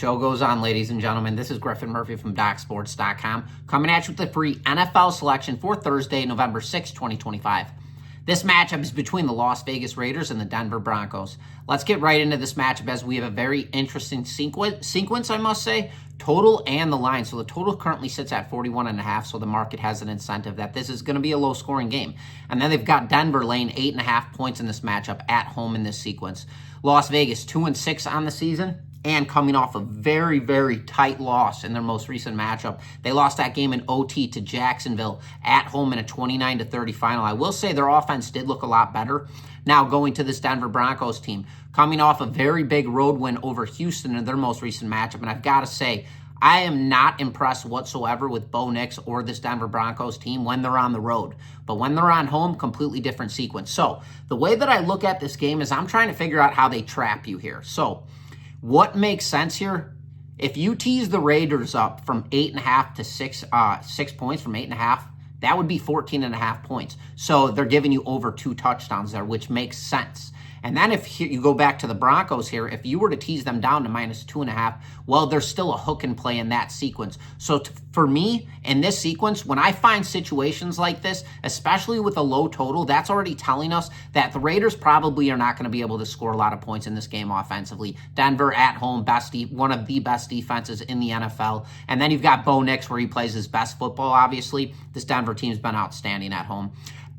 Show goes on, ladies and gentlemen. This is Griffin Murphy from DocSports.com coming at you with the free NFL selection for Thursday, November 6, 2025. This matchup is between the Las Vegas Raiders and the Denver Broncos. Let's get right into this matchup as we have a very interesting sequence, I must say, total and the line. So the total currently sits at 41.5, so the market has an incentive that this is going to be a low-scoring game. And then they've got Denver laying 8.5 points in this matchup at home in this sequence. Las Vegas 2-6 on the season, and coming off a very, very tight loss in their most recent matchup. They lost that game in OT to Jacksonville at home in a 29-30 final. I will say their offense did look a lot better. Now going to this Denver Broncos team, coming off a very big road win over Houston in their most recent matchup. And I've got to say, I am not impressed whatsoever with Bo Nix or this Denver Broncos team when they're on the road. But when they're on home, completely different sequence. So the way that I look at this game is I'm trying to figure out how they trap you here. So what makes sense here? If you tease the Raiders up from 8.5 to 6 points from 8.5, that would be 14.5 points. So they're giving you over 2 touchdowns there, which makes sense. And then if you go back to the Broncos here, if you were to tease them down to -2.5, well, there's still a hook in play in that sequence. So for me, in this sequence, when I find situations like this, especially with a low total, that's already telling us that the Raiders probably are not going to be able to score a lot of points in this game offensively. Denver at home, one of the best defenses in the NFL. And then you've got Bo Nix where he plays his best football, obviously. This Denver team's been outstanding at home.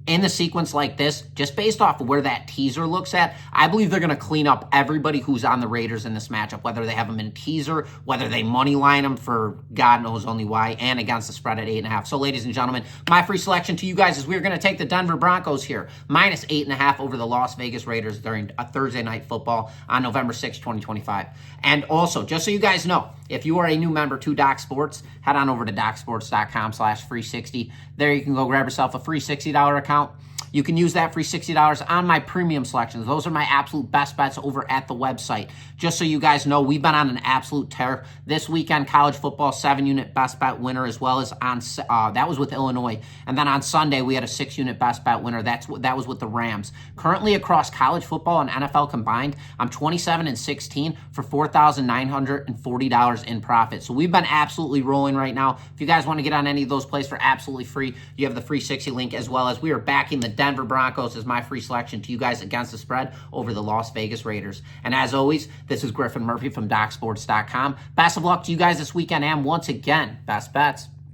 In the sequence like this, just based off of where that teaser looks at, I believe they're going to clean up everybody who's on the Raiders in this matchup, whether they have them in a teaser, whether they money line them for God knows only why, and against the spread at 8.5. So, ladies and gentlemen, my free selection to you guys is we're going to take the Denver Broncos here, -8.5 over the Las Vegas Raiders during a Thursday night football on November 6, 2025. And also, just so you guys know, if you are a new member to Doc Sports, head on over to DocSports.com/free60. There you can go grab yourself a free $60 account. You can use that free $60 on my premium selections. Those are my absolute best bets over at the website. Just so you guys know, we've been on an absolute tear. This weekend, college football, 7-unit best bet winner, as well as on that was with Illinois. And then on Sunday, we had a 6-unit best bet winner. That was with the Rams. Currently across college football and NFL combined, I'm 27-16 for $4,940 in profit. So we've been absolutely rolling right now. If you guys want to get on any of those plays for absolutely free, you have the free 60 link, as well as we are backing the Denver Broncos as my free selection to you guys against the spread over the Las Vegas Raiders. And as always, this is Griffin Murphy from DocSports.com. Best of luck to you guys this weekend, and once again, best bets.